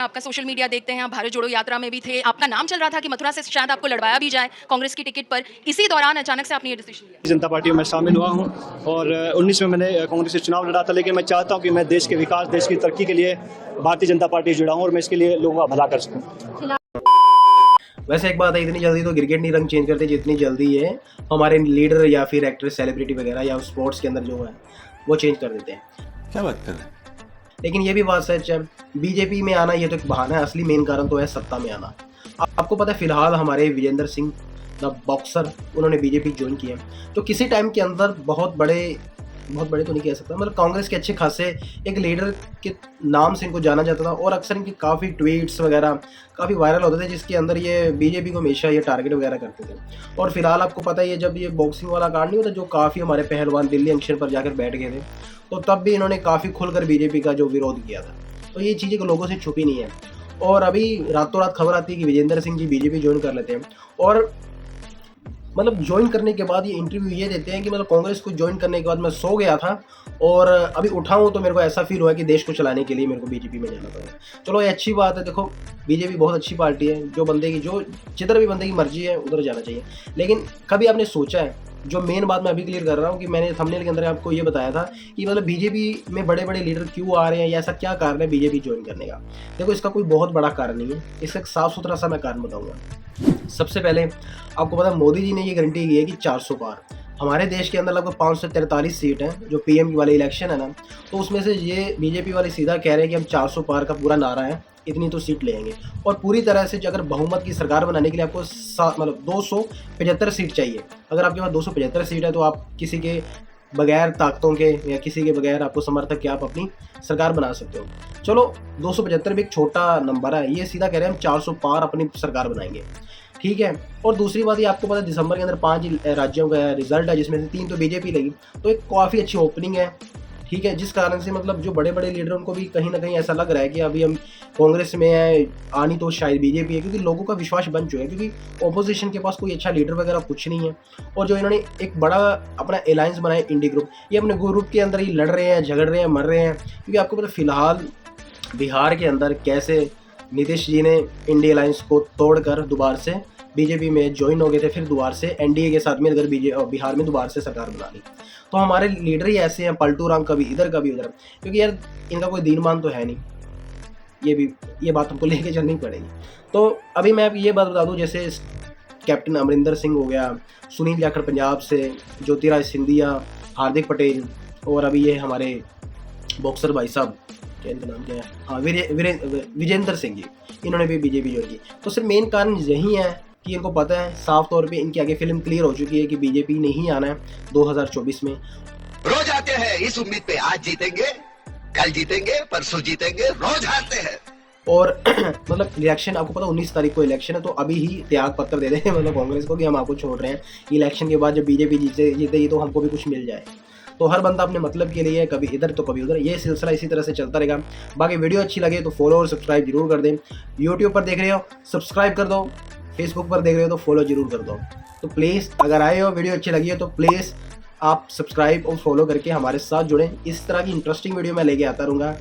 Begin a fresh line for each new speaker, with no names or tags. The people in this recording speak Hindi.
आपका सोशल मीडिया देखते हैं, आप भारत जोड़ो यात्रा में भी थे, आपका नाम चल रहा था कि मथुरा से शायद आपको लड़वाया भी जाए कांग्रेस की टिकट पर। इसी दौरान अचानक से आपने ये डिसीजन लिया।
जनता पार्टी में शामिल हुआ हूं और 19 में मैंने कांग्रेस से चुनाव लड़ा था, लेकिन मैं चाहता हूं कि मैं देश के विकास, देश की तरक्की के लिए भारतीय जनता पार्टी से जुड़ा हूं और मैं इसके लिए लोगों का भला कर सकूं।
वैसे एक बात है, इतनी जल्दी तो क्रिकेट नहीं रंग चेंज करते जितनी जल्दी है हमारे लीडर या फिर एक्टर, सेलिब्रिटी वगैरह या स्पोर्ट्स के अंदर जो है वो चेंज कर देते हैं।
क्या बात कर रहे हैं?
लेकिन ये भी बात सच है, बीजेपी में आना ये तो एक बहाना है, असली मेन कारण तो है सत्ता में आना। आपको पता है फिलहाल हमारे विजेंद्र सिंह द बॉक्सर, उन्होंने बीजेपी ज्वाइन किया। तो किसी टाइम के अंदर बहुत बड़े तो नहीं कह सकता, मतलब कांग्रेस के अच्छे खासे एक लीडर के नाम से इनको जाना जाता था और अक्सर इनके काफ़ी ट्वीट्स वगैरह काफ़ी वायरल होते थे, जिसके अंदर ये बीजेपी को हमेशा ये टारगेट वगैरह करते थे। और फिलहाल आपको पता ही है, जब ये बॉक्सिंग वाला कांड नहीं होता जो काफ़ी हमारे पहलवान दिल्ली जंक्शन पर जाकर बैठ गए थे, तो तब भी इन्होंने काफ़ी खुलकर बीजेपी का जो विरोध किया था। तो ये चीज़ें लोगों से छुपी नहीं है। और अभी रातों रात खबर आती है कि विजेंद्र सिंह जी बीजेपी ज्वाइन कर लेते हैं, और मतलब ज्वाइन करने के बाद ये इंटरव्यू ये देते हैं कि मतलब कांग्रेस को ज्वाइन करने के बाद मैं सो गया था और अभी उठा हूँ तो मेरे को ऐसा फील हुआ कि देश को चलाने के लिए मेरे को बीजेपी में जाना पड़ा। चलो ये अच्छी बात है, देखो बीजेपी बहुत अच्छी पार्टी है, जो जिधर भी बंदे की मर्जी है उधर जाना चाहिए। लेकिन कभी आपने सोचा है, जो मेन बात मैं अभी क्लियर कर रहा हूँ कि मैंने थंबनेल के अंदर आपको ये बताया था कि मतलब बीजेपी में बड़े बड़े लीडर क्यों आ रहे हैं या ऐसा क्या कारण है बीजेपी ज्वाइन करने का। देखो इसका कोई बहुत बड़ा कारण नहीं है, इसका एक साफ सुथरा सा मैं कारण बताऊंगा। सबसे पहले आपको पता है मोदी जी ने ये गारंटी की है कि 400 पार। हमारे देश के अंदर लगभग 543 सीट हैं, जो पीएम वाले इलेक्शन है ना, तो उसमें से ये बीजेपी वाले सीधा कह रहे हैं कि हम 400 पार का पूरा नारा है, इतनी तो सीट लेंगे। और पूरी तरह से अगर बहुमत की सरकार बनाने के लिए आपको मतलब 275 सीट चाहिए। अगर आपके पास 275 सीट है तो आप किसी के बगैर ताकतों के या किसी के बगैर आपको समर्थक के आप अपनी सरकार बना सकते हो। चलो 275 भी एक छोटा नंबर है, ये सीधा कह रहे हैं हम 400 पार अपनी सरकार बनाएंगे, ठीक है। और दूसरी बात ये आपको पता है दिसंबर के अंदर 5 राज्यों का रिजल्ट है, जिसमें से 3 तो बीजेपी लगी, तो एक काफ़ी अच्छी ओपनिंग है, ठीक है। जिस कारण से मतलब जो बड़े बड़े लीडर उनको भी कहीं ना कहीं ऐसा लग रहा है कि अभी हम कांग्रेस में है, आनी तो शायद बीजेपी है, क्योंकि लोगों का विश्वास बन चुका है, क्योंकि ओपोजिशन के पास कोई अच्छा लीडर वगैरह कुछ नहीं है। और जो इन्होंने एक बड़ा अपना अलायंस बनाया इंडी ग्रुप, ये अपने ग्रुप के अंदर ही लड़ रहे हैं, झगड़ रहे हैं, मर रहे हैं। क्योंकि आपको पता फिलहाल बिहार के अंदर कैसे नीतीश जी ने इंडी अलायंस को तोड़कर दोबारा से बीजेपी में ज्वाइन हो गए थे, फिर दोबारा से एनडीए के साथ में इधर बिहार में दोबारा से सरकार बना ली। तो हमारे लीडर ही ऐसे हैं, पलटू राम कभी इधर कभी उधर, क्योंकि यार इनका कोई दीनमान तो है नहीं, ये बात हमको लेके चलनी पड़ेगी। तो अभी मैं ये बात बता दूं, जैसे कैप्टन अमरिंदर सिंह हो गया, सुनील जाखड़ पंजाब से, ज्योतिराज सिंधिया, हार्दिक पटेल, और अभी ये हमारे बॉक्सर भाई साहब, क्या इनका नाम क्या है, हाँ विजेंद्र सिंह जी, इन्होंने भी बीजेपी ज्वाइन की। तो सिर्फ मेन कारण यही है कि इनको पता है साफ तौर पे, इनके आगे फिल्म क्लियर हो चुकी है कि बीजेपी नहीं आना है 2024 में।
रोज आते हैं इस उम्मीद पे आज जीतेंगे, कल जीतेंगे, परसों जीतेंगे, रोज हारते हैं।
और मतलब इलेक्शन आपको पता 19 तारीख को इलेक्शन है, तो अभी ही त्याग पत्र दे दें मतलब कांग्रेस को कि हम आपको छोड़ रहे हैं, इलेक्शन के बाद जब बीजेपी जीतेगी तो हमको भी कुछ मिल जाए। तो हर बंदा अपने मतलब के लिए कभी इधर तो कभी उधर, ये सिलसिला इसी तरह से चलता रहेगा। बाकी वीडियो अच्छी लगे तो फॉलो और सब्सक्राइब जरूर कर दें। यूट्यूब पर देख रहे हो सब्सक्राइब कर दो, फेसबुक पर देख रहे हो तो फॉलो जरूर कर दो। तो प्लीज़ अगर आए हो वीडियो अच्छी लगी है तो प्लीज़ आप सब्सक्राइब और फॉलो करके हमारे साथ जुड़ें। इस तरह की इंटरेस्टिंग वीडियो मैं लेके आता रहूँगा।